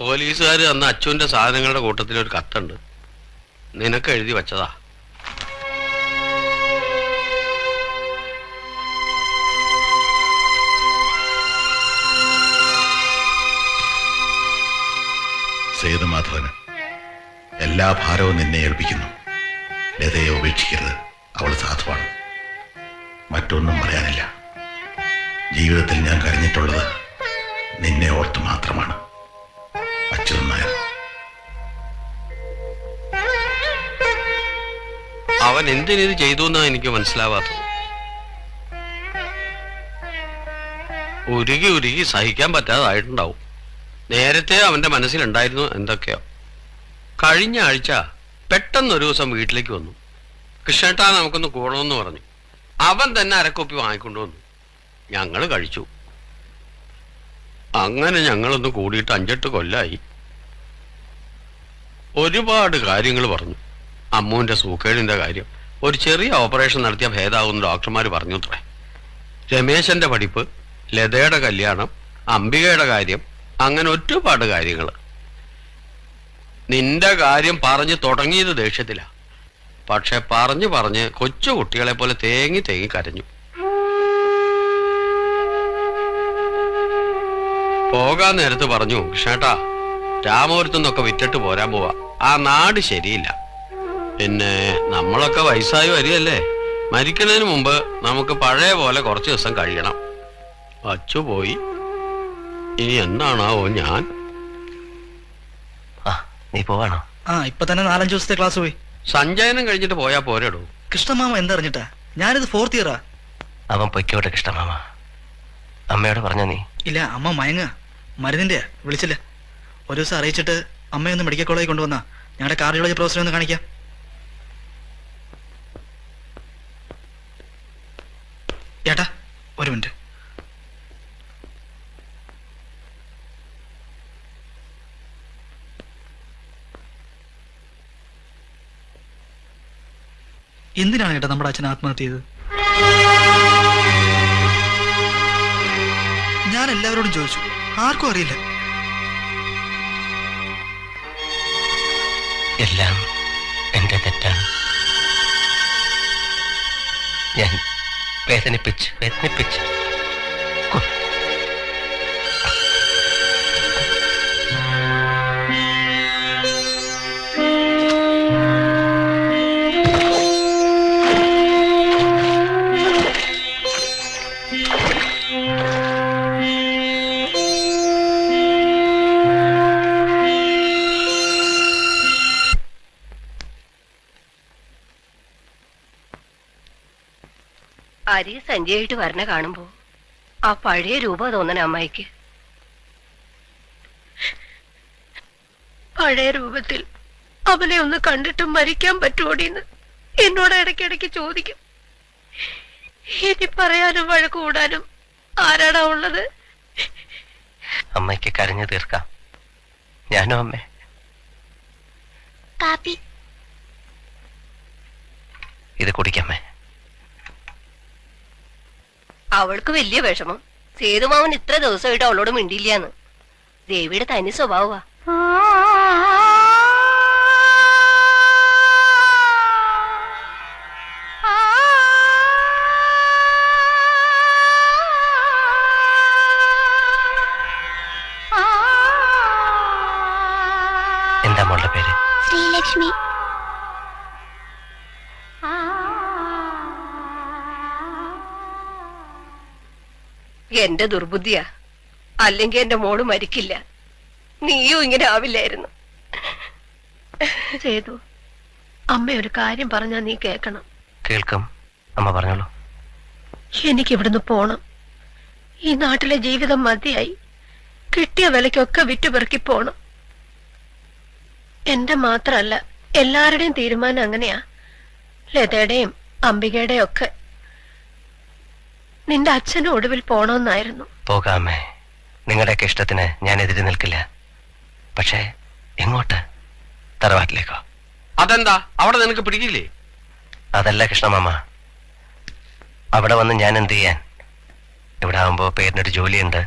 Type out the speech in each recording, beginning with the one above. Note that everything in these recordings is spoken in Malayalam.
പോലീസുകാർ അന്ന് അച്ചുവിന്റെ സാധനങ്ങളുടെ കൂട്ടത്തിൽ ഒരു കത്തുണ്ട്. നിനക്ക് എഴുതി വച്ചതാ. സേതുമാധവന് എല്ലാ ഭാരവും നിന്നെ ഏൽപ്പിക്കുന്നു. ലതയെ ഉപേക്ഷിക്കരുത്. അവൾ സാധുവാണ്. മറ്റൊന്നും പറയാനില്ല. ജീവിതത്തിൽ ഞാൻ കരഞ്ഞിട്ടുള്ളത് നിന്നെ ഓർത്ത് മാത്രമാണ്. അച്യുതൻ നായർ. അവൻ എന്തിനിത് ചെയ്തു എന്നാ എനിക്ക് മനസ്സിലാവാത്തത്. ഉരുകി ഉരുകി സഹിക്കാൻ പറ്റാതായിട്ടുണ്ടാവും. നേരത്തെ അവന്റെ മനസ്സിലുണ്ടായിരുന്നു എന്തൊക്കെയോ. കഴിഞ്ഞ ആഴ്ച പെട്ടെന്നൊരു ദിവസം വീട്ടിലേക്ക് വന്നു. കൃഷ്ണേട്ടാ നമുക്കൊന്ന് കൂടണമെന്ന് പറഞ്ഞു. അവൻ തന്നെ അരക്കൊപ്പി വാങ്ങിക്കൊണ്ടുവന്നു. ഞങ്ങൾ കഴിച്ചു. അങ്ങനെ ഞങ്ങളൊന്ന് കൂടിയിട്ട് 5-8 കൊല്ലായി. ഒരുപാട് കാര്യങ്ങൾ പറഞ്ഞു. അമ്മുവിന്റെ സൂക്കേടിന്റെ കാര്യം, ഒരു ചെറിയ ഓപ്പറേഷൻ നടത്തിയ ഭേദാവുന്ന ഡോക്ടർമാർ പറഞ്ഞു അത്രേ. രമേശന്റെ പഠിപ്പ്, ലതയുടെ കല്യാണം, അംബികയുടെ കാര്യം, അങ്ങനെ ഒരുപാട് കാര്യങ്ങൾ. നിന്റെ കാര്യം പറഞ്ഞു തുടങ്ങിയത് ദേഷ്യത്തിലാ. പക്ഷെ പറഞ്ഞു പറഞ്ഞ് കൊച്ചു കുട്ടികളെ പോലെ തേങ്ങി തേങ്ങി കരഞ്ഞു. പോകാൻ നേരത്ത് പറഞ്ഞു, കൃഷ്ണേട്ടാ രാമപുരത്തുനിന്നൊക്കെ വിറ്റിട്ട് പോരാൻ പോവാ. ആ നാട് ശരിയില്ല. പിന്നെ നമ്മളൊക്കെ വയസ്സായി വരികയല്ലേ. മരിക്കുന്നതിന് മുമ്പ് നമുക്ക് പഴയ പോലെ കുറച്ച് ദിവസം കഴിയണം. അച്ചു പോയി. ഇനി എന്താണാവോ ഞാൻ. നീ പോവാണോ? ഇപ്പൊ തന്നെ 4-5 ദിവസത്തെ ക്ലാസ് പോയി. സഞ്ചയനം കഴിഞ്ഞിട്ട് പോയാ പോരെടൂ. കൃഷ്ണമാമ എന്തറിഞ്ഞിട്ടാ? ഞാനിത് 4th ഇയറാ. അവൻ പൊയ്ക്കോട്ടെ കൃഷ്ണമാമ. അമ്മയോട് പറഞ്ഞ നീ? ഇല്ല, അമ്മ മയങ്ങ. മരുന്നിന്റെ വിളിച്ചില്ല. ഒരു ദിവസം അറിയിച്ചിട്ട് അമ്മയൊന്ന് മെഡിക്കൽ കോളേജിൽ കൊണ്ടുവന്നാ ഞങ്ങളുടെ കാർഡിയോളജി പ്രൊഫസറെ ഒന്ന് കാണിക്കാം. ഏട്ടാ ഒരു മിനിറ്റ്. എന്തിനാണ് ഏട്ടാ നമ്മുടെ അച്ഛൻ ആത്മഹത്യ ചെയ്തത്? ഞാൻ എല്ലാവരോടും ചോദിച്ചു, ആർക്കും അറിയില്ല. എല്ലാം എന്റെ തെറ്റാണ്. ഞാൻ വേദനിപ്പിച്ച് അരി സഞ്ചയായിട്ട് വരണ കാണുമ്പോ ആ പഴയ രൂപ തോന്നണ അമ്മായിക്ക്. പഴയ രൂപത്തിൽ അവനെ ഒന്ന് കണ്ടിട്ട് മരിക്കാൻ പറ്റുമോടിന്ന് എന്നോട് ഇടയ്ക്കിടയ്ക്ക് ചോദിക്കും. ഇനി പറയാനും വഴക്ക് കൂടാനും ആരാടാ ഉള്ളത്? അമ്മയ്ക്ക് കരഞ്ഞു തീർക്കാം. ഞാനോ അമ്മേ? കാപ്പി ഇത് കുടിക്കമ്മേ. അവൾക്ക് വലിയ വിഷമം. സേതുമാവൻ ഇത്ര ദിവസമായിട്ട് അവളോട് മിണ്ടിയില്ലാന്ന്. ദേവിയുടെ തനി സ്വഭാവ. എന്താ മോളുടെ പേര്? ശ്രീലക്ഷ്മി. എന്റെ ദുർബുദ്ധിയാ. അല്ലെങ്കിൽ എന്റെ മോള് മരിക്കില്ല. നീയും ഇങ്ങനെ ആവില്ലായിരുന്നു. സേതു, അമ്മ ഒരു കാര്യം പറഞ്ഞാ നീ കേക്കണം. കേൾക്കും അമ്മ, പറഞ്ഞോളൂ. എനിക്കിവിടുന്ന് പോണം. ഈ നാട്ടിലെ ജീവിതം മതിയായി. കിട്ടിയ വിലയ്ക്കൊക്കെ വിറ്റുപെറുക്കി പോണം. എന്റെ മാത്രല്ല, എല്ലാവരുടെയും തീരുമാനം അങ്ങനെയാ. ലതയുടെയും അംബികയുടെയും ഒക്കെ. നിന്റെ അച്ഛനും ഒടുവിൽ പോണമെന്നായിരുന്നു. പോകാമേ, നിങ്ങളുടെയൊക്കെ ഇഷ്ടത്തിന് ഞാൻ എതിര് നിൽക്കില്ല. പക്ഷേ എങ്ങോട്ട്? തറവാട്ടിലേക്കോ? അതെന്താ അവിടെ നിനക്ക് പിടിക്കില്ലേ? അതല്ല കൃഷ്ണമാമ, അവിടെ വന്ന് ഞാൻ എന്ത് ചെയ്യാൻ? ഇവിടെ ആവുമ്പോ പേരിനൊരു ജോലിയുണ്ട്.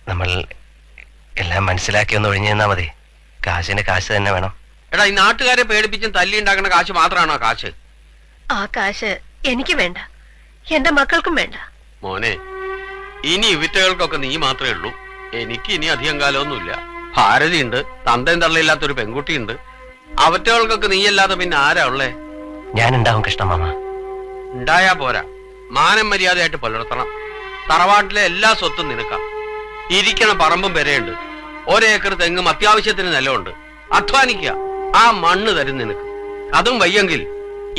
നമ്മൾ എല്ലാം മനസ്സിലാക്കി ഒന്ന് ഒഴിഞ്ഞു തന്നാ മതി. കാശിന് കാശ് തന്നെ വേണം. എടാ, ഈ നാട്ടുകാരെ പേടിപ്പിച്ചും തല്ലി ഉണ്ടാക്കുന്ന കാശ് മാത്രമാണോ കാശ്? ആ കാശ് എനിക്ക് വേണ്ട, എന്റെ മക്കൾക്കും വേണ്ട. മോനെ, ഇനി ഇവിറ്റകൾക്കൊക്കെ നീ മാത്രമേ ഉള്ളൂ. എനിക്ക് ഇനി അധികം കാലമൊന്നുമില്ല. ഭാരതിയുണ്ട്, തന്തയും തള്ളയില്ലാത്തൊരു പെൺകുട്ടിയുണ്ട്. അവറ്റകൾക്കൊക്കെ നീയല്ലാതെ പിന്നെ ആരാ ഉള്ളേ? ഞാനുണ്ടാവും കൃഷ്ണമാമ. ഉണ്ടായാ പോരാ, മാനം മര്യാദയായിട്ട് പുലർത്തണം. തറവാട്ടിലെ എല്ലാ സ്വത്തും നിനക്കാം. ഇരിക്കണ പറമ്പും പെരയുണ്ട്. ഒരേക്കർ തെങ്ങും അത്യാവശ്യത്തിന് നിലമുണ്ട്. അധ്വാനിക്കുക, ആ മണ്ണ് തരും നിനക്ക്. അതും വയ്യെങ്കിൽ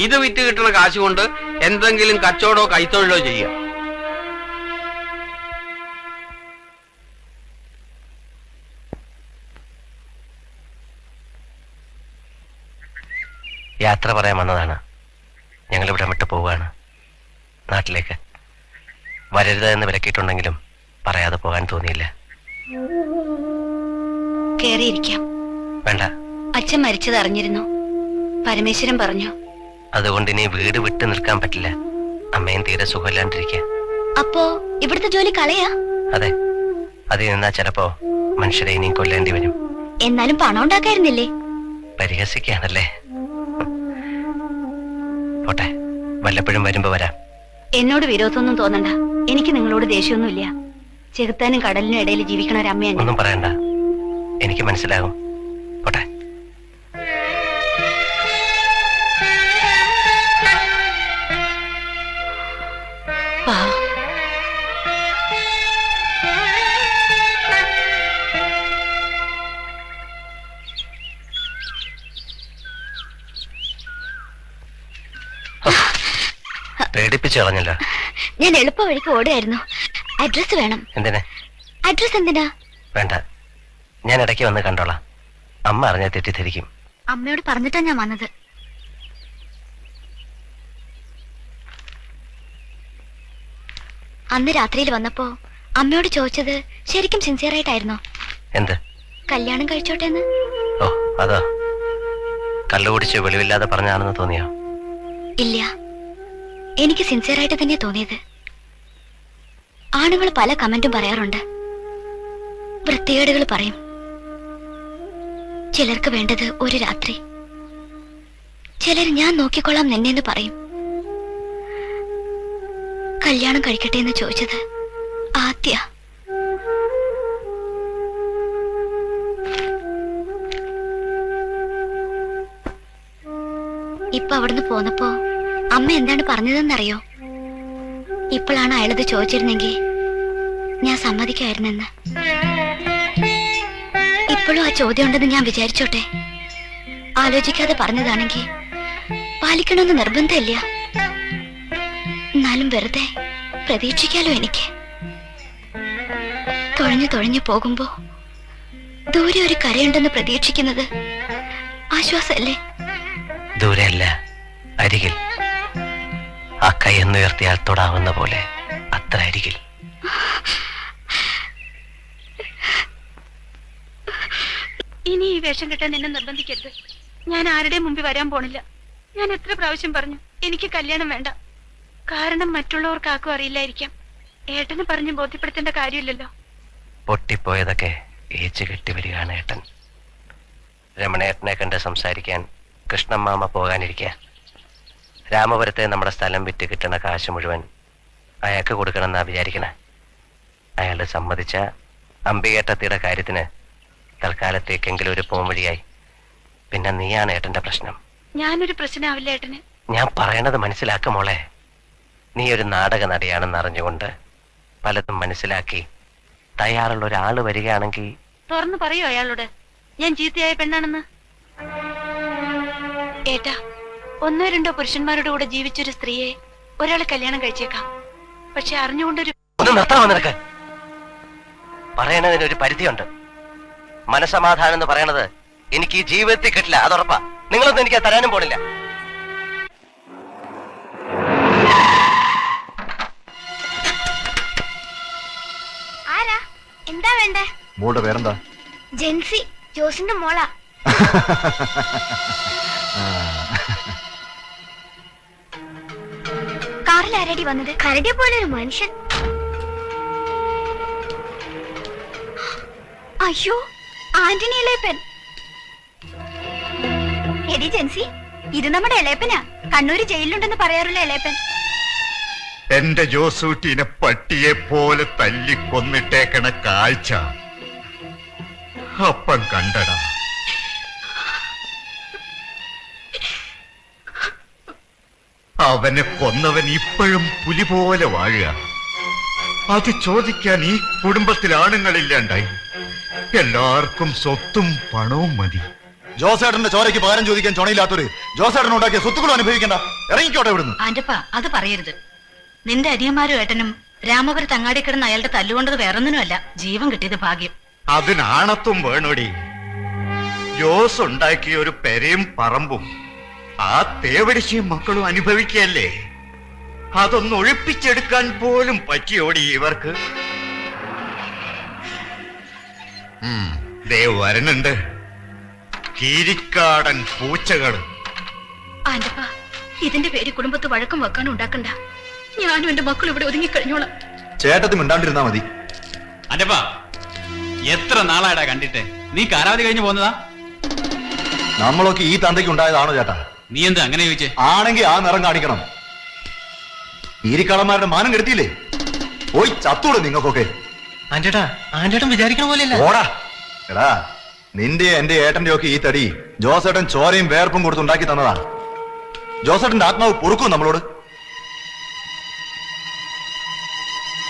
ഇത് വിറ്റ് കിട്ടുന്ന കാശ് കൊണ്ട് എന്തെങ്കിലും കച്ചവടോ കൈത്തൊഴിലോ ചെയ്യുക. യാത്ര പറയാൻ വന്നതാണ്. ഞങ്ങൾ ഇവിടെ വിട്ടു പോവുകയാണ് നാട്ടിലേക്ക്. വരരുത് എന്ന് വിലക്കിയിട്ടുണ്ടെങ്കിലും പറയാതെ പോകാൻ തോന്നിയില്ല. കേറിയിരിക്കാം. വേണ്ട. അച്ഛൻ മരിച്ചത് അറിഞ്ഞിരുന്നു. പരമേശ്വരൻ പറഞ്ഞു. അതുകൊണ്ട് ഇനി വീട് വിട്ടു നിൽക്കാൻ പറ്റില്ല. അമ്മയും തീരെ സുഖമില്ലാണ്ടിരിക്കുക. അപ്പോ ഇവിടുത്തെ ജോലി കളയാ? അതെ, അതിൽ നിന്നാ ചിലപ്പോ മനുഷ്യരെ ഇനിയും കൊല്ലേണ്ടി വരും. എന്നാലും പണം ഉണ്ടാക്കായിരുന്നില്ലേ? പരിഹസിക്കുകയാണല്ലേ? പോട്ടെ, വല്ലപ്പോഴും വരുമ്പോ വരാം. എന്നോട് വിരോധമൊന്നും തോന്നണ്ട. എനിക്ക് നിങ്ങളോട് ദേഷ്യമൊന്നുമില്ല. ചെകുത്താനും കടലിനും ഇടയിൽ ജീവിക്കണ ഒരു അമ്മയാണ്. ഒന്നും പറയണ്ട, എനിക്ക് മനസ്സിലാകും. പോട്ടെ. പേടിപ്പിച്ചു കളഞ്ഞല്ലോ. ഞാൻ എളുപ്പ വഴിക്ക് ഓടുകയായിരുന്നു. അഡ്രസ് വേണം. എന്തിനാ? അഡ്രസ് എന്തിനാ? വേണ്ട, ഞാൻ ഇടയ്ക്ക് വന്ന് കണ്ടോളാം. അമ്മ അറിഞ്ഞാൽ തെറ്റിദ്ധരിക്കും. അമ്മയോട് പറഞ്ഞിട്ടാ ഞാൻ വന്നത്. അന്ന് രാത്രിയിൽ വന്നപ്പോ അമ്മയോട് ചോദിച്ചത് ശരിക്കും സിൻസിയർ ആയിട്ടായിരുന്നോ? എന്ത്? കല്യാണം കഴിച്ചോട്ടെ എന്ന്. ഓ, അതോ? കള്ളു കുടിച്ച് വെളിവില്ലാതെ പറഞ്ഞാണെന്ന് തോന്നിയോ? ഇല്ല, എനിക്ക് സിൻസിയർ ആയിട്ട് തന്നെ തോന്നിയത്. ആണുങ്ങൾ പല കമന്റും പറയാറുണ്ട്, വൃത്തികേടുകൾ പറയും. ചിലർക്ക് വേണ്ടത് ഒരു രാത്രി, ചിലർ ഞാൻ നോക്കിക്കൊള്ളാം നിന്നെന്ന് പറയും. കല്യാണം കഴിക്കട്ടെ എന്ന് ചോദിച്ചത് ആദ്യ. ഇപ്പൊ അവിടുന്ന് പോന്നപ്പോ അമ്മ എന്താണ് പറഞ്ഞതെന്നറിയോ? ഇപ്പോഴാണ് അയാളത് ചോദിച്ചിരുന്നെങ്കിൽ ഞാൻ സമ്മതിക്കായിരുന്നെന്ന്. ഇപ്പോഴും ആ ചോദ്യം ഉണ്ടെന്ന് ഞാൻ വിചാരിച്ചോട്ടെ. ആലോചിക്കാതെ പറഞ്ഞതാണെങ്കിൽ പാലിക്കണമെന്ന് നിർബന്ധമില്ല. എന്നാലും വെറുതെ പ്രതീക്ഷിക്കാലോ എനിക്ക്. തുഴഞ്ഞു തുഴഞ്ഞു പോകുമ്പോ ദൂരെ ഒരു കരയുണ്ടെന്ന് പ്രതീക്ഷിക്കുന്നത് ആശ്വാസല്ലേ? ദൂരെയല്ല, അരികിൽ. ആ കൈ എന്നുയർത്തിയാൽ തൊടാവുന്ന പോലെ അത്ര അരികിൽ. ഇനി ഈ വേഷം കെട്ടാൻ എന്നെ നിർബന്ധിക്കരുത്. ഞാൻ ആരുടെയും മുമ്പിൽ വരാൻ പോണില്ല. ഞാൻ എത്ര പ്രാവശ്യം പറഞ്ഞു എനിക്ക് കല്യാണം വേണ്ട. കാരണം മറ്റുള്ളവർക്ക് ആർക്കും അറിയില്ലായിരിക്കാം. ഏട്ടന് പറഞ്ഞ് ബോധ്യപ്പെടുത്തേണ്ട കാര്യമില്ലല്ലോ. പൊട്ടിപ്പോയതൊക്കെ ഏച്ചു കെട്ടി വരികയാണ് ഏട്ടൻ. രമണേട്ടനെ കണ്ട് സംസാരിക്കാൻ കൃഷ്ണമാമ പോകാനിരിക്കുക. രാമപുരത്തെ നമ്മുടെ സ്ഥലം വിറ്റ് കിട്ടുന്ന കാശ് മുഴുവൻ അയാൾക്ക് കൊടുക്കണമെന്നാ വിചാരിക്കണേ. അയാൾ സമ്മതിച്ച അമ്പികേട്ടത്തിയുടെ കാര്യത്തിന് തൽക്കാലത്തേക്കെങ്കിലും ഒരു പോംവഴിയായി. പിന്നെ നീയാണ് ഏട്ടന്റെ പ്രശ്നം. ഞാനൊരു പ്രശ്നമാവില്ല ഏട്ടന്. ഞാൻ പറയണത് മനസ്സിലാക്കും മോളെ. നീ ഒരു നാടക നടിയാണെന്ന് അറിഞ്ഞുകൊണ്ട് പലതും മനസ്സിലാക്കി തയ്യാറുള്ള ഒരാള് വരികയാണെങ്കിൽ തുറന്നു പറയോ അയാളോട് ഞാൻ ചീത്തയായ പെണ്ണാണെന്ന്? ഏട്ടാ, ഒന്നോ രണ്ടോ പുരുഷന്മാരുടെ കൂടെ ജീവിച്ചൊരു സ്ത്രീയെ ഒരാളെ കല്യാണം കഴിച്ചേക്കാം. പക്ഷെ അറിഞ്ഞുകൊണ്ടൊരു ഒന്ന് നിർത്താമോ നിനക്ക്? പറയണതിനൊരു പരിധിയുണ്ട്. മനസമാധാനം എന്ന് പറയണത് എനിക്ക് ഈ ജീവിതത്തിൽ കിട്ടില്ല, അതുറപ്പാ. നിങ്ങളൊന്നും എനിക്ക് തരാനും പോണില്ല. ആരാ? എന്താ വേണ്ടേ? മോളുടെ പേരെന്താ? ജെൻസി, ജോസിന്റെ മോളാ. കാറിൽ ആരടി വന്നത്? കരടിയെ പോലെ ഒരു മനുഷ്യൻ. അയ്യോ, ആന്റണി ഇളയപ്പൻ. എടി ജെൻസി, ഇത് നമ്മുടെ ഇളയപ്പനാ. കണ്ണൂര് ജയിലിലുണ്ടെന്ന് പറയാറുള്ള ഇളയപ്പൻ. എന്റെ ജോസൂട്ടിനെ പട്ടിയെ പോലെ തല്ലിക്കൊന്നിട്ടേക്കണ കാഴ്ച അപ്പം കണ്ടടാ. അവനെ കൊന്നവൻ ഇപ്പോഴും പുലി പോലെ വാഴുക. അത് ചോദിക്കാൻ ഈ കുടുംബത്തിൽ ആണുങ്ങളില്ലാണ്ടായി. എല്ലാവർക്കും സ്വത്തും പണവും മതി. ജോസേട്ടന്റെ ചോരയ്ക്ക് പകരം ചോദിക്കാൻ ചുണയില്ലാത്തൊരു ജോസേട്ടൻ ഉണ്ടാക്കിയ സ്വത്തുക്കളും അനുഭവിക്കണ്ട. ഇറങ്ങിക്കോട്ടെ ഇവിടുന്ന്. ആന്റപ്പ, അത് പറയരുത്. നിന്റെ അനിയന്മാരും ഏട്ടനും രാമപുരത്ത് അങ്ങാടി കിടന്ന് അയാളുടെ തല്ലുകൊണ്ടത് വേറൊന്നിനുമല്ല, ജീവൻ കിട്ടിയത് ഭാഗ്യം. അതിനാണത്തും വേണോടി. ജോസ് ഉണ്ടാക്കിയ ഒരു പെരയും പറമ്പും ആ തേവടിശയും മക്കളും അനുഭവിക്കല്ലേ. അതൊന്ന് ഒഴിപ്പിച്ചെടുക്കാൻ പോലും പറ്റിയോടി ഇവർക്ക്. ദേ വരണുണ്ട് കീരിക്കാടൻ പൂച്ചകൾ. ആന്റപ്പ, ഇതിന്റെ പേര് കുടുംബത്ത് വഴക്കം വെക്കാനും ഉണ്ടാക്കണ്ട. ഞാനും എന്റെ മക്കളും ഇവിടെ ഒതുങ്ങിക്കഴിഞ്ഞോളാം. ചേട്ടത്തി മിണ്ടാണ്ടിരുന്നാ മതി. അന്റപ്പാ, എത്ര നാളായിടാ കണ്ടിട്ട്? നീ കാലാവധി കഴിഞ്ഞു പോന്നതാ? നമ്മളൊക്കെ ഈ തന്തയ്ക്ക് ഉണ്ടായതാണോ ചേട്ടാ? നീ എന്താ അങ്ങനെ ചോദിച്ചേ? ആണെങ്കിൽ ആ നിറം കാണിക്കണം. ഈരിക്കാളന്മാരുടെ മാനം കെടുത്തിയില്ലേ? പോയി ചത്തൂടെ നിങ്ങൾക്കൊക്കെ. ആന്റേട്ടൻ വിചാരിക്കണ പോലെയല്ല. ഓടാ എടാ, നിന്റെ എന്റെ ഏട്ടന്റെ ഒക്കെ ഈ തടി ജോസേട്ടൻ ചോരയും വേർപ്പും കൊടുത്തുണ്ടാക്കി തന്നതാ. ജോസേട്ടന്റെ ആത്മാവ് പൊറുക്കും നമ്മളോട്.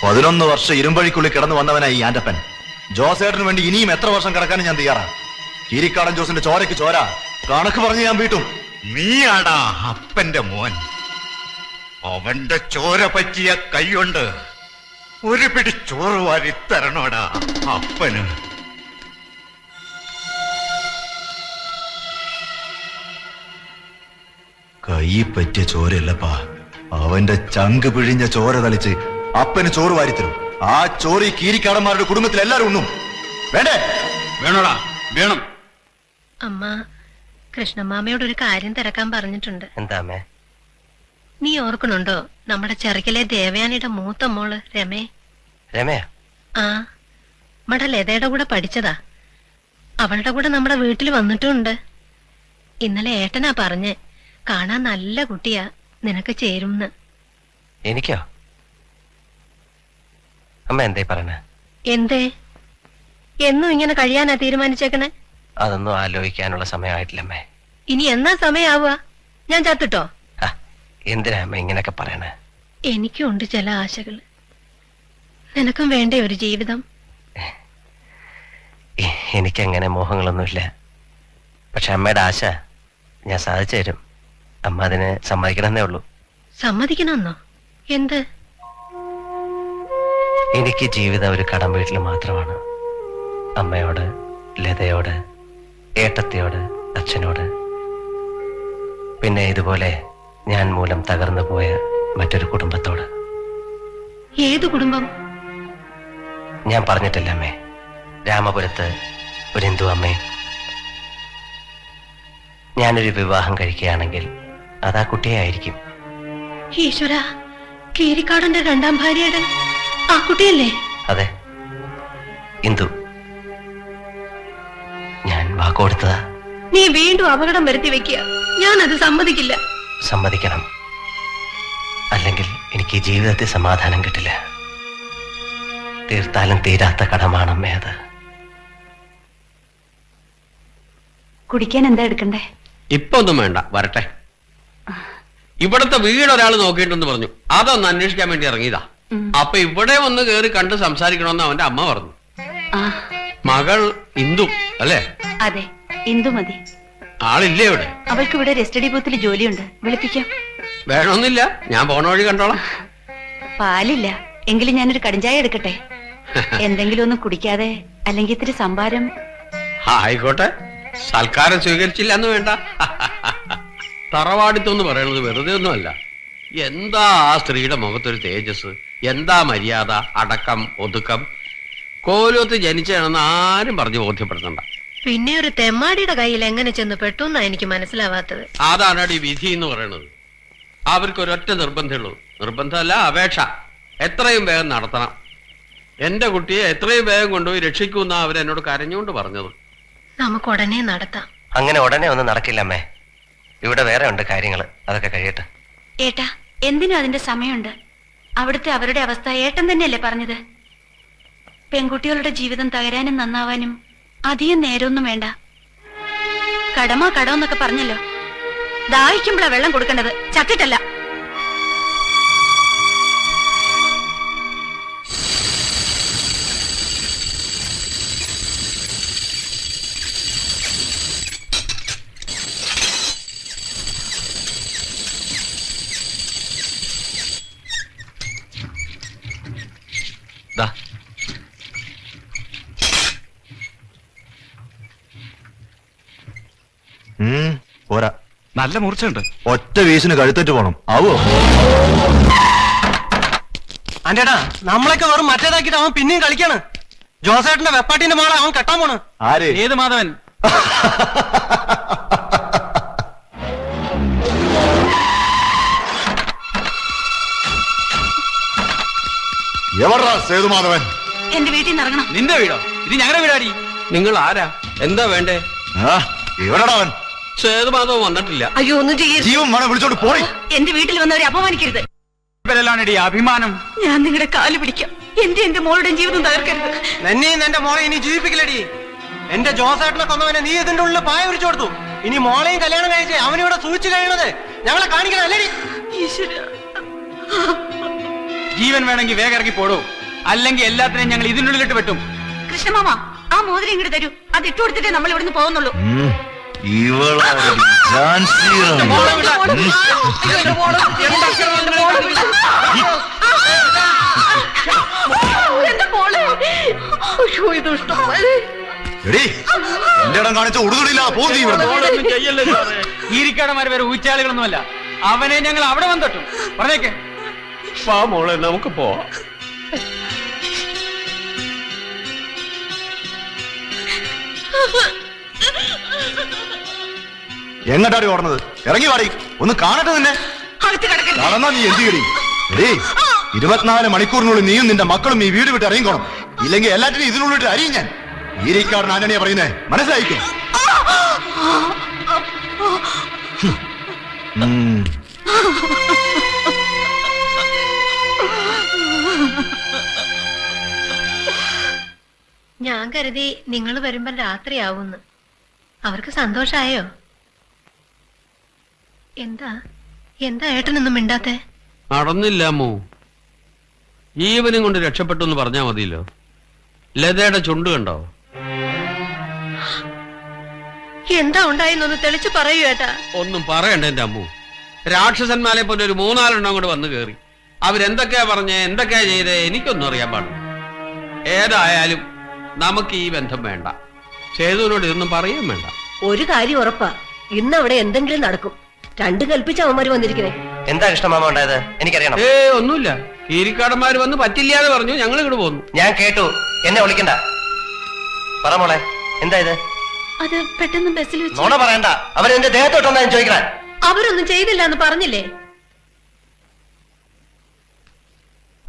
11 വർഷം ഇരുമ്പഴിക്കുള്ളിൽ കിടന്നു വന്നവനായി ആന്റപ്പൻ. ജോസേട്ടന് വേണ്ടി ഇനിയും എത്ര വർഷം കിടക്കാനും ഞാൻ തയ്യാറാ. കീരിക്കാടൻ ജോസിന്റെ ചോരയ്ക്ക് ചോര കണക്ക് പറഞ്ഞ് ഞാൻ വീട്ടും. നീയാടാ അപ്പന്റെ മോൻ. അവന്റെ ചോര പറ്റിയ കൈകൊണ്ട് ഒരു പിടി ചോറ് വാരി തരണോടാ അപ്പന്. കൈ പറ്റിയ ചോരയല്ലപ്പാ, അവന്റെ ചങ്ക് പിഴിഞ്ഞ ചോര തളിച്ച് അപ്പന് ചോറ് വാരിത്തരും. ആ ചോറ് ഈ കീരിക്കാടന്മാരുടെ കുടുംബത്തിൽ എല്ലാരും ഉണ്ണും. വേണ്ടേ? വേണോടാ, വേണം. അമ്മ കൃഷ്ണമാമയോട് ഒരു കാര്യം തിരക്കാൻ പറഞ്ഞിട്ടുണ്ട്. എന്താ അമ്മേ? നീ ഓർക്കണുണ്ടോ നമ്മുടെ ചെറുക്കിലെ ദേവയാനിയുടെ മൂത്ത മോള് രമേ? രമയാ? ആ, നമ്മുടെ ലതയുടെ കൂടെ പഠിച്ചതാ. അവളുടെ കൂടെ നമ്മുടെ വീട്ടിൽ വന്നിട്ടുമുണ്ട്. ഇന്നലെ ഏട്ടനാ പറഞ്ഞ് കാണാൻ നല്ല കുട്ടിയാ, നിനക്ക് ചേരുംന്ന്. എനിക്കോ? അമ്മ എന്തേ പറയണേ? എന്തേ? എന്നും ഇങ്ങനെ കഴിയാനാ തീരുമാനിച്ചേക്കണേ? അതൊന്നും ആലോചിക്കാനുള്ള സമയമായിട്ടില്ലമ്മേ. ഇനി എന്നാ സമയാവുക? ഞാൻ ചത്തിട്ടോ? എന്തിനാ അമ്മ ഇങ്ങനെയൊക്കെ പറയണേ? എനിക്കും ഉണ്ട് ചില ആശകൾ. നിനക്കും വേണ്ടേ ഒരു ജീവിതം? എനിക്കങ്ങനെ മോഹങ്ങളൊന്നുമില്ല. പക്ഷെ അമ്മയുടെ ആശ ഞാൻ സാധിച്ചു തരും. അമ്മ അതിന് സമ്മതിക്കണമെന്നേ ഉള്ളൂ. സമ്മതിക്കണമെന്നോ? എന്ത്? എനിക്ക് ജീവിതം ഒരു കടം വീട്ടിൽ മാത്രമാണ്. അമ്മയോട്, ലതയോട്, ഏട്ടത്തിയോട്, അച്ഛനോട്, പിന്നെ ഇതുപോലെ ഞാൻ മൂലം തകർന്നു പോയ മറ്റൊരു കുടുംബത്തോട്. ഏത് കുടുംബം? ഞാൻ പറഞ്ഞിട്ടില്ല അമ്മേ, രാമപുരത്ത് ഒരു ഹിന്ദു അമ്മയും. ഞാനൊരു വിവാഹം കഴിക്കുകയാണെങ്കിൽ അതാ കുട്ടിയെ ആയിരിക്കും. ഈശ്വര, കീരിക്കാടന്റെ രണ്ടാം ഭാര്യയുടെ ആ കുട്ടിയല്ലേ? അതെ, ഹിന്ദു. ഞാൻ വാക്കുകൊടുത്തതാ. നീ വീണ്ടും അപകടം വരുത്തി വെക്കുക. ഞാനത് സമ്മതിക്കില്ല. സമ്മതിക്കണം, അല്ലെങ്കിൽ എനിക്ക് ജീവിതത്തിൽ സമാധാനം കിട്ടില്ല. തീർത്താലും തീരാത്ത കടമാണമ്മേ അത്. കുടിക്കാൻ എന്താ എടുക്കണ്ടേ? ഇപ്പൊ ഒന്നും വേണ്ട, വരട്ടെ. ഇവിടത്തെ വീട് ഒരാൾ നോക്കിയിട്ടെന്ന് പറഞ്ഞു, അതൊന്ന് അന്വേഷിക്കാൻ വേണ്ടി ഇറങ്ങിയതാ. അപ്പൊ ഇവിടെ ഒന്ന് കേറി കണ്ട് സംസാരിക്കണമെന്ന് അവന്റെ അമ്മ പറഞ്ഞു. മകൾ ഇന്ദു അല്ലേ? അതെ, ഇന്ദു മതി. ആളില്ലേ ഇവിടെ? അവൾക്ക് ഇവിടെ രജിസ്റ്റഡി ബൂത്തിൽ ജോലിയുണ്ട്, വിളിപ്പിക്കാം. വേണമെന്നില്ല, ഞാൻ പോണ വഴി കണ്ടോളാം. പാലില്ല, എങ്കിലും ഞാനൊരു കടിഞ്ചായ എടുക്കട്ടെ. എന്തെങ്കിലും ഒന്നും കുടിക്കാതെ, അല്ലെങ്കിൽ ഇത്തിരി സംഭാരം. ആയിക്കോട്ടെ, സൽക്കാരം സ്വീകരിച്ചില്ല എന്ന് വേണ്ട. തറവാടിത്തെന്ന് പറയുന്നത് വെറുതെ ഒന്നുമല്ല. എന്താ ആ സ്ത്രീയുടെ മുഖത്തൊരു തേജസ്, എന്താ മര്യാദ, അടക്കം, ഒതുക്കം. കോലത്ത് ജനിച്ചാണെന്ന് ആരും പറഞ്ഞു ബോധ്യപ്പെടുത്തണ്ട. പിന്നെ ഒരു തെമ്മാടിയുടെ കയ്യിൽ എങ്ങനെ ചെന്ന് പെട്ടു എന്നാ എനിക്ക് മനസ്സിലാവാത്തത്. അതാണ് ഈ വിധി എന്ന് പറയുന്നത്. അവർക്ക് ഒരൊറ്റ നിർബന്ധമുള്ളൂ. നിർബന്ധമല്ല, അപേക്ഷ. എത്രയും വേഗം നടത്തണം. എന്റെ കുട്ടിയെ എത്രയും വേഗം കൊണ്ടുപോയി രക്ഷിക്കുമെന്നാ അവരെന്നോട് കരഞ്ഞുകൊണ്ട് പറഞ്ഞത്. നമുക്ക് ഉടനെ നടത്താം. അങ്ങനെ ഉടനെ ഒന്നും നടക്കില്ല അമ്മേ. ഇവിടെ വേറെ ഉണ്ട് കാര്യങ്ങൾ, അതൊക്കെ കഴിയട്ടെ. ഏട്ടാ, എന്തിനും അതിന്റെ സമയമുണ്ട്. അവിടുത്തെ അവരുടെ അവസ്ഥ ഏട്ടൻ തന്നെയല്ലേ പറഞ്ഞത്. പെൺകുട്ടികളുടെ ജീവിതം തകരാനും നന്നാവാനും അധികം നേരമൊന്നും വേണ്ട. കടമെന്നൊക്കെ പറഞ്ഞല്ലോ. ദാഹിക്കുമ്പോഴാ വെള്ളം കൊടുക്കേണ്ടത്, ചത്തിട്ടല്ല. പോരാ, നല്ല മൂർച്ചയുണ്ട്. ഒറ്റ വീശിന് കഴുത്തേറ്റ് പോണം. ആവോ അന്റേടാ, നമ്മളൊക്കെ വെറും മറ്റേതാക്കിട്ട് അവൻ പിന്നെയും കളിക്കാണ്. ജോസേട്ടന്റെ വെപ്പാട്ടിന്റെ മോളെ അവൻ കെട്ടാൻ പോണ്. ആര്? ഏത് മാധവൻ? എവിടാ സേതുമാധവൻ? എന്റെ വീട്ടിൽ നിന്ന് ഇറങ്ങണം. നിന്റെ വീടോ? ഇത് ഞങ്ങളുടെ വീടാടി. നിങ്ങൾ ആരാ? എന്താ വേണ്ടേ? എവിടാ അവൻ? സേതുമാധവൻ വന്നിട്ടില്ല. അയ്യോ, ഒന്നും ചെയ്യരുത്. ജീവൻ വേണം, വിളിച്ചോണ്ട് പോയി. എന്റെ വീട്ടിൽ വന്നവരെ അപമാനിക്കരുത്. ഇവരെല്ലാണടി അഭിമാനം. ഞാൻ നിങ്ങളുടെ കാല് പിടിക്കാം. എന്റെ മോളുടെയും ജീവിതം തകർക്കരുത്. നിന്നെയും എന്റെ മോളെ ഇനി ജീവിപ്പിക്കില്ലടി. എന്റെ ജോസേട്ടനെ കൊന്നവനെ നീ ഇതിന്റെ ഉള്ളിൽ പായ വിരിച്ചു കൊടുത്തു. ഇനി മോളെയും കല്യാണം കഴിച്ച് അവനിവിടെ സൂക്ഷിച്ചു കഴിയണത് ഞങ്ങളെ കാണിക്കണം അല്ലേടി? ജീവൻ വേണമെങ്കിൽ വേഗം ഇറങ്ങി പോടൂ, അല്ലെങ്കിൽ എല്ലാത്തിനെയും ഞങ്ങൾ ഇതിനുള്ളിലിട്ട് വെട്ടും. കൃഷ്ണമാമ, ആ മോതിരം ഇങ്ങോട്ട് തരൂ. അത് ഇട്ടു കൊടുത്തിട്ടേ നമ്മൾ ഇവിടുന്ന് പോകുന്നുള്ളൂ. എന്റെ ഇടം കാണിച്ച ഉടുതുടില്ല. ഈരിക്കാടന്മാർ വേറെ ഊച്ചാളികളൊന്നുമല്ല. അവനെ ഞങ്ങൾ അവിടെ വന്നിട്ടും പറഞ്ഞേക്കെ. വാ മോളെ, നമുക്ക് പോവാം. എങ്ങോട്ടാടി ഓടുന്നത്? ഇറങ്ങി വാടി, ഒന്ന് കാണട്ടെ നിന്നെ. നടന്നാ നീ എന്ത് ചെയ്യടി? 24 മണിക്കൂറിനുള്ളിൽ നീയും നിന്റെ മക്കളും ഈ വീട് വിട്ട് ഇറങ്ങിക്കോണം. ഇല്ലെങ്കിൽ എല്ലാറ്റിനും ഇതിനുള്ളിട്ട് അരിയും ഞാൻ. ഈരിക്കാരൻ ആന്റണിയാ പറയുന്നേ, മനസ്സിലായിക്കോ? ഞാൻ കരുതി നിങ്ങൾ വരുമ്പോ രാത്രിയാവുന്ന്. അവർക്ക് സന്തോഷായോ? എന്താ ഏട്ടനൊന്നും മിണ്ടാത്തെ? നടന്നില്ല അമ്മു. ജീവനും കൊണ്ട് രക്ഷപ്പെട്ടു എന്ന് പറഞ്ഞാ മതിയല്ലോ. ലതയുടെ ചുണ്ട് കണ്ടോ? എന്താ ഉണ്ടായെന്നൊന്ന് തെളിച്ചു പറയൂ ഏട്ടാ. ഒന്നും പറയണ്ട എന്റെ അമ്മു. രാക്ഷസന്മാരെ പോലെ ഒരു 3-4 കൂടെ വന്നു കയറി. അവരെന്തൊക്കെയാ പറഞ്ഞേ, എന്തൊക്കെയാ ചെയ്തേ, എനിക്കൊന്നും അറിയാൻ പാടില്ല. ഏതായാലും നമുക്ക് ഈ ബന്ധം വേണ്ട. സേതുവിനോട് ഇതൊന്നും പറയാൻ വേണ്ട. ഒരു കാര്യം ഉറപ്പാ, ഇന്ന് അവിടെ എന്തെങ്കിലും നടക്കും. 2 കൽപ്പിച്ച അവന്മാര് വന്നിരിക്കണേ. എന്താ കൃഷ്ണമാമ ഉണ്ടായത്? എനിക്കറിയണം. ഒന്നുമില്ല. കീരിക്കാടന്മാര് വന്ന് പറ്റില്ലാതെ പറഞ്ഞു, ഞങ്ങൾ ഇങ്ങോട്ട് പോന്നു. ഞാൻ കേട്ടു, എന്നെ വിളിക്കണ്ട. പറ മോളെ, എന്താ ഇത്? അത് പെട്ടെന്ന് ബസ്സിൽ വെച്ച്. നോണ പറയണ്ട. അവരെന്റെ ദേഹത്തോട്ടൊന്നാ ഞാൻ ചോദിക്കണേ. അവരൊന്നും ചെയ്തില്ല എന്ന് പറഞ്ഞില്ലേ?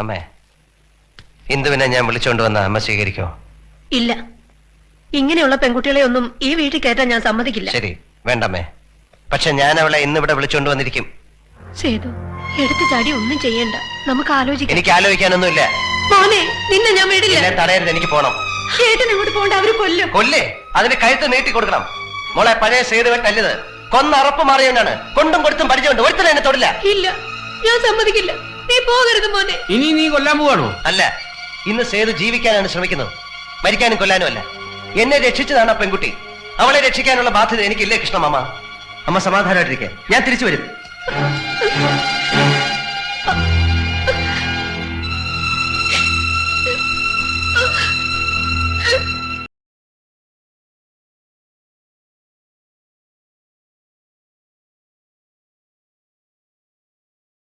അമ്മേ, ഇന്ദുവിനെ ഞാൻ വിളിച്ചോണ്ട് വന്ന അമ്മ സ്വീകരിക്കോ? ഇല്ല, ഇങ്ങനെയുള്ള പെൺകുട്ടികളെ ഒന്നും ഈ വീട്ടിൽ കയറ്റാൻ ഞാൻ സമ്മതിക്കില്ല. ശരി, വേണ്ടമ്മേ. പക്ഷെ ഞാൻ അവളെ ഇന്നിവിടെ വിളിച്ചോണ്ട് വന്നിരിക്കും. സേതു, എടുത്തു ചാടി ഒന്നും ചെയ്യണ്ട, നമുക്ക് ആലോചിക്കാം. എനിക്ക് ആലോചിക്കാനൊന്നുമില്ല. മോനെ, നിന്നെ ഞാൻ വിടില്ല. എന്നെ തടയരുത്, എനിക്ക് പോണം. ഏട്ടൻ എങ്ങോട്ട് പോകണ്ട, അവര് കൊല്ലും. കൊല്ലേ? അതിന് കഴുത്ത് നീട്ടി കൊടുക്കണം. മോളെ, പഴയ സേതുവൻ തല്ലിയത് കൊന്ന അറപ്പ് മാറിയവനാണ്. കൊണ്ടും കൊടുത്തും പഠിച്ചുകൊണ്ട് ഒരുത്തരം എന്നെ തൊടില്ല. ഇല്ല, ഞാൻ സമ്മതിക്കില്ല. നീ പോകരുത് മോനെ. ഇനി നീ കൊല്ലാൻ പോവാണോ? അല്ല, ഇന്ന് സേതു ജീവിക്കാനാണ് ശ്രമിക്കുന്നത്, മരിക്കാനും കൊല്ലാനും അല്ല. എന്നെ രക്ഷിച്ചതാണ് ആ പെൺകുട്ടി. അവളെ രക്ഷിക്കാനുള്ള ബാധ്യത എനിക്കില്ലേ കൃഷ്ണമാമ? അമ്മ സമാധാനമായിട്ടിരിക്കെ, ഞാൻ തിരിച്ചു വരും.